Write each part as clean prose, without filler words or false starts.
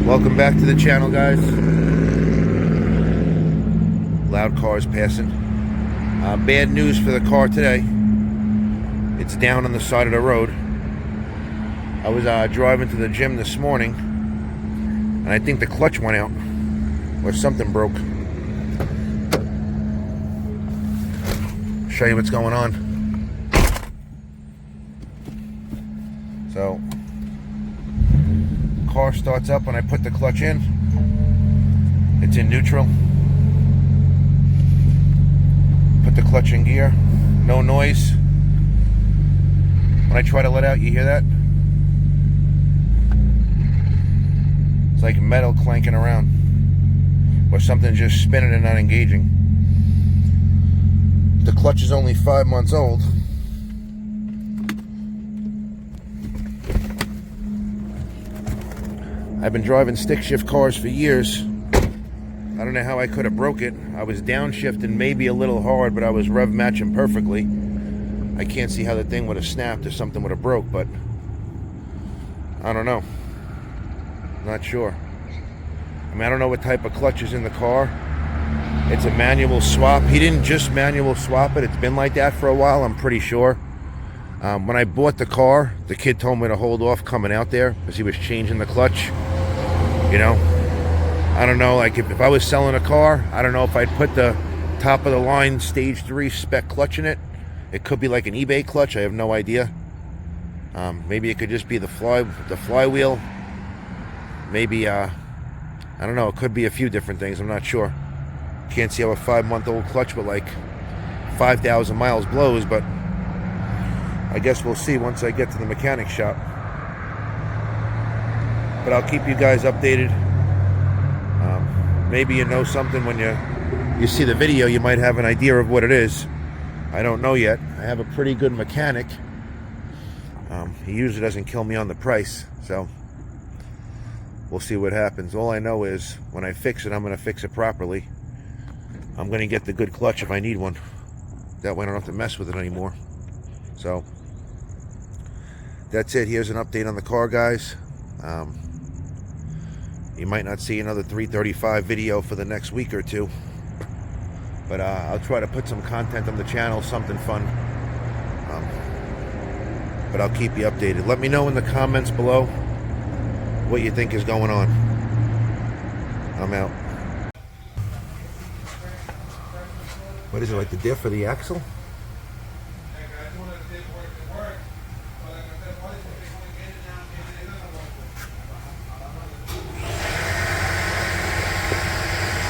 Welcome back to the channel, guys. Loud cars passing. Bad news for the car today. It's down on the side of the road. I was driving to the gym this morning, and I think the clutch went out, or something broke. Show you what's going on. So, car starts up when I put the clutch in. It's in neutral. Put the clutch in gear. No noise. When I try to let out, you hear that? It's like metal clanking around, or something just spinning and not engaging. The clutch is only 5 months old. I've been driving stick shift cars for years. I don't know how I could have broke it. I was downshifting maybe a little hard, but I was rev matching perfectly. I can't see how the thing would have snapped if something would have broke, but I don't know. Not sure. I mean, I don't know what type of clutch is in the car. It's a manual swap. He didn't just manual swap it. It's been like that for a while, I'm pretty sure. When I bought the car, the kid told me to hold off coming out there because he was changing the clutch. You know, I don't know, like if I was selling a car, I don't know if I'd put the top of the line stage 3 spec clutch in it. It could be like an eBay clutch, I have no idea. Maybe it could just be the flywheel. Maybe, I don't know, it could be a few different things, I'm not sure. Can't see how a 5-month-old clutch with like 5,000 miles blows, but I guess we'll see once I get to the mechanic shop. But I'll keep you guys updated. Maybe you know something when you see the video. You might have an idea of what it is. I don't know yet. I have a pretty good mechanic. He usually doesn't kill me on the price, so we'll see what happens. All I know is when I fix it, I'm going to fix it properly. I'm going to get the good clutch if I need one. That way I don't have to mess with it anymore. So that's it. Here's an update on the car, guys. You might not see another 335 video for the next week or two, but I'll try to put some content on the channel, something fun. But I'll keep you updated. Let me know in the comments below what you think is going on. I'm out. What is it, like the diff or the axle?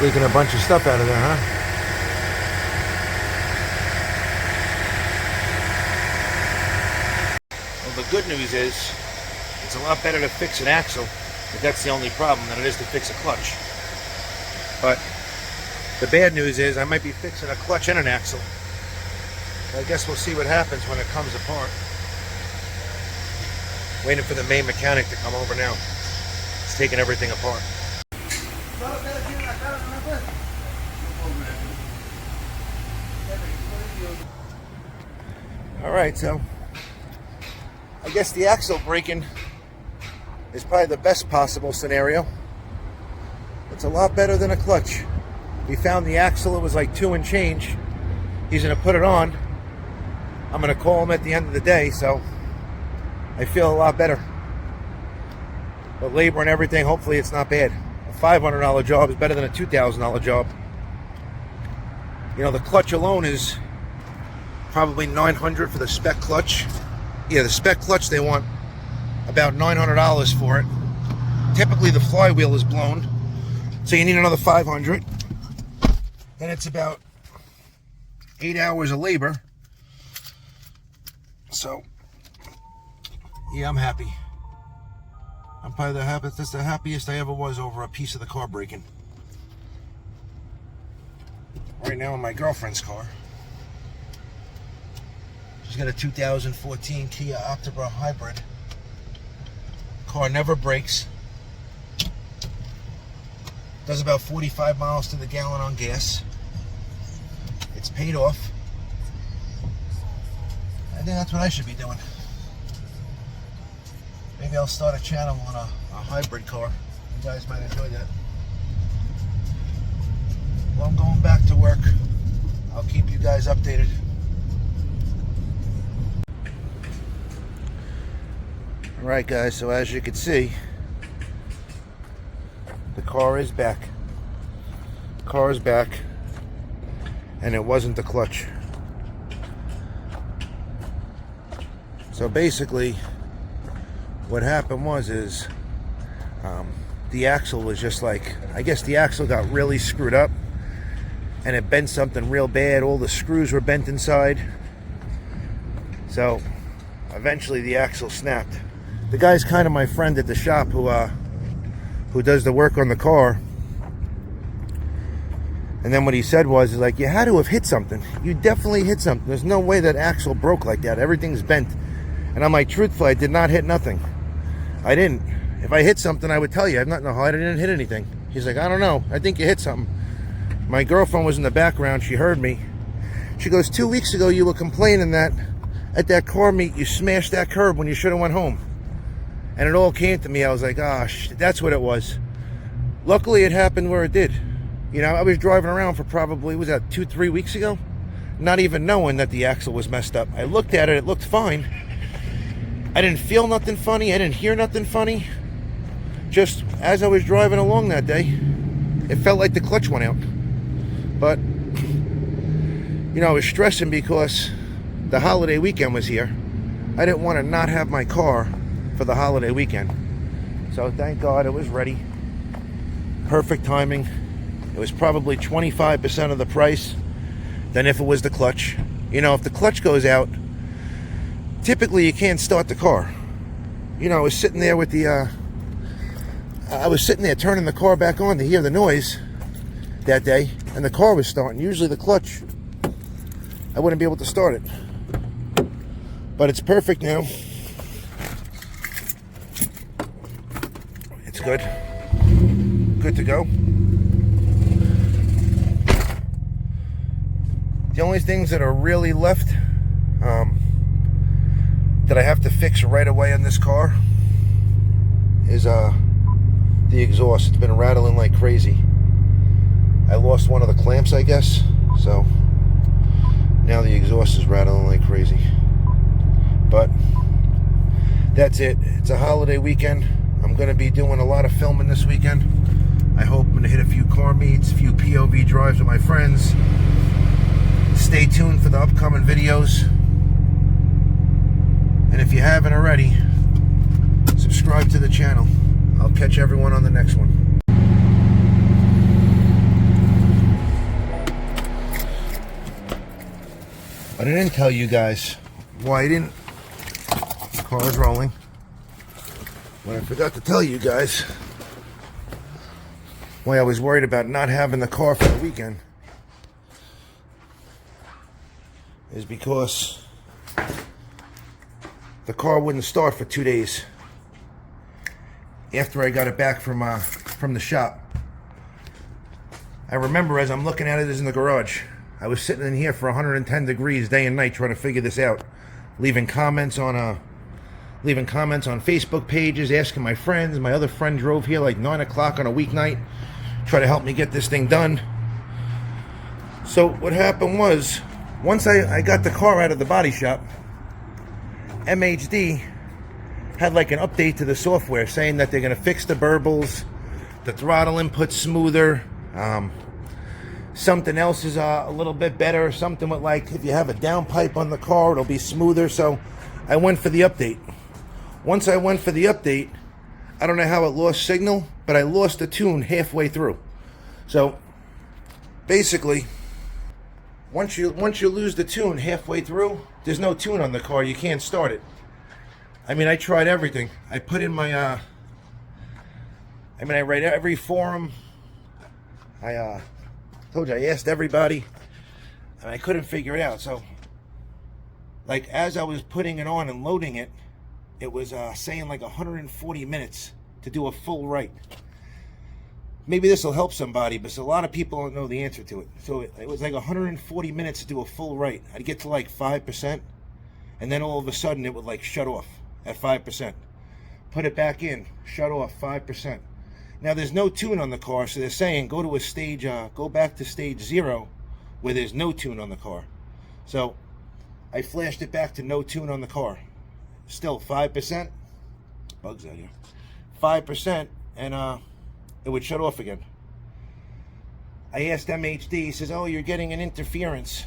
Leaking a bunch of stuff out of there, huh? Well, the good news is it's a lot better to fix an axle, if that's the only problem, than it is to fix a clutch. But the bad news is I might be fixing a clutch and an axle. So I guess we'll see what happens when it comes apart. Waiting for the main mechanic to come over now. He's taking everything apart. Alright, so I guess the axle breaking is probably the best possible scenario. It's a lot better than a clutch. We found the axle, it was like 2 and change. He's going to put it on. I'm going to call him at the end of the day, so I feel a lot better. But labor and everything, hopefully it's not bad. A $500 job is better than a $2,000 job. You know, the clutch alone is probably $900 for the spec clutch. Yeah, the spec clutch, they want about $900 for it. Typically the flywheel is blown, so you need another $500. Then it's about 8 hours of labor. So yeah, I'm happy. I'm probably that's the happiest I ever was over a piece of the car breaking. Right now in my girlfriend's car. She's got a 2014 Kia Optima Hybrid. Car never breaks. Does about 45 miles to the gallon on gas. It's paid off. I think that's what I should be doing. Maybe I'll start a channel on a hybrid car. You guys might enjoy that. Well, I'm going back to work. I'll keep you guys updated. Alright guys, so as you can see, the car is back. The car is back, and it wasn't the clutch. So basically, what happened was the axle was just like, I guess the axle got really screwed up, and it bent something real bad. All the screws were bent inside. So eventually the axle snapped. The guy's kind of my friend at the shop who does the work on the car. And then what he said was, like, you had to have hit something. You definitely hit something. There's no way that axle broke like that. Everything's bent. And I'm like, truthfully, I did not hit nothing. I didn't. If I hit something, I would tell you. I didn't hit anything. He's like, I don't know. I think you hit something. My girlfriend was in the background. She heard me. She goes, 2 weeks ago you were complaining that at that car meet you smashed that curb when you should have went home. And it all came to me. I was like, gosh, that's what it was. Luckily, it happened where it did. You know, I was driving around for probably, was that 2-3 weeks ago? Not even knowing that the axle was messed up. I looked at it. It looked fine. I didn't feel nothing funny. I didn't hear nothing funny. Just as I was driving along that day, it felt like the clutch went out. But, you know, I was stressing because the holiday weekend was here. I didn't want to not have my car for the holiday weekend. So thank God it was ready. Perfect timing. It was probably 25% of the price than if it was the clutch. You know, if the clutch goes out, typically you can't start the car. You know, I was sitting there with the I was sitting there turning the car back on to hear the noise that day, and the car was starting. Usually the clutch, I wouldn't be able to start it. But it's perfect now. It's good. Good to go. The only things that are really left that I have to fix right away on this car is the exhaust. It's been rattling like crazy. I lost one of the clamps, I guess, so now the exhaust is rattling like crazy. But that's it. It's a holiday weekend. I'm going to be doing a lot of filming this weekend. I hope I'm going to hit a few car meets, a few POV drives with my friends. Stay tuned for the upcoming videos. And if you haven't already, subscribe to the channel. I'll catch everyone on the next one. But I didn't tell you guys why I didn't. The car is rolling. What I forgot to tell you guys, why I was worried about not having the car for the weekend, is because the car wouldn't start for 2 days after I got it back from the shop. I remember as I'm looking at it, is in the garage. I was sitting in here for 110 degrees day and night trying to figure this out, leaving comments on Facebook pages, asking my friends. My other friend drove here like 9 o'clock on a weeknight, try to help me get this thing done. So what happened was, once I got the car out of the body shop, MHD had like an update to the software saying that they're going to fix the burbles, the throttle input smoother, something else is a little bit better, something with like if you have a downpipe on the car it'll be smoother. So I went for the update. Once I went for the update, I don't know how it lost signal, but I lost the tune halfway through. So basically, once you lose the tune halfway through, there's no tune on the car. You can't start it. I mean, I tried everything. I put in my I read every forum. I told you, I asked everybody, and I couldn't figure it out. So like as I was putting it on and loading it, it was saying like 140 minutes to do a full right. Maybe this will help somebody, but a lot of people don't know the answer to it. So it was like 140 minutes to do a full right. I'd get to like 5%, and then all of a sudden it would like shut off at 5%. Put it back in, shut off 5%. Now there's no tune on the car, so they're saying go to a stage, go back to stage 0, where there's no tune on the car. So I flashed it back to no tune on the car. Still 5%. Bugs out here. 5%, and it would shut off again. I asked MHD. He says, "Oh, you're getting an interference."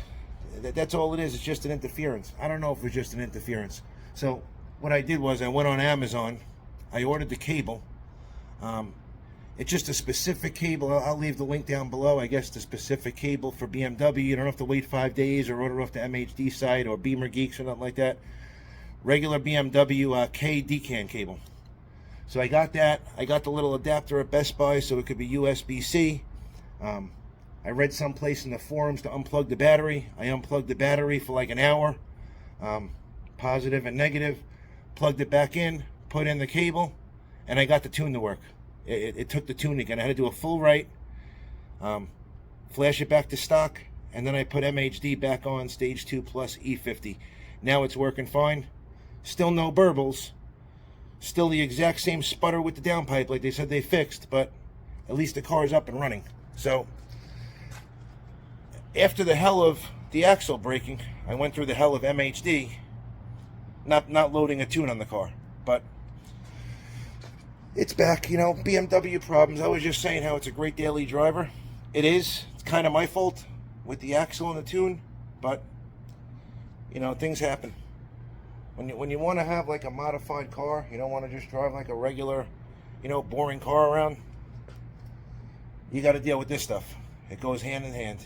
That's all it is. It's just an interference. I don't know if it's just an interference. So what I did was I went on Amazon. I ordered the cable. It's just a specific cable. I'll leave the link down below. I guess the specific cable for BMW. You don't have to wait 5 days or order off the MHD site or Beamer Geeks or nothing like that. Regular BMW K DCAN cable. So I got that. I got the little adapter at Best Buy so it could be USB-C. I read someplace in the forums to unplug the battery. I unplugged the battery for like an hour, positive and negative, plugged it back in, put in the cable, and I got the tune to work. It took the tune again. I had to do a full right, flash it back to stock, and then I put MHD back on stage 2 plus E50. Now it's working fine. Still no burbles. Still the exact same sputter with the downpipe like they said they fixed, but at least the car is up and running. So after the hell of the axle breaking, I went through the hell of MHD, not loading a tune on the car. But it's back, you know, BMW problems. I was just saying how it's a great daily driver. It is. It's kind of my fault with the axle and the tune, but, you know, things happen. When you want to have like a modified car, you don't want to just drive like a regular, you know, boring car around, you got to deal with this stuff. It goes hand in hand.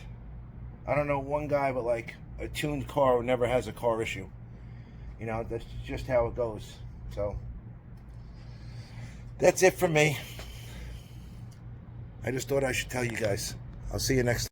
I don't know one guy but like a tuned car who never has a car issue. You know, that's just how it goes. So that's it for me. I just thought I should tell you guys. I'll see you next time.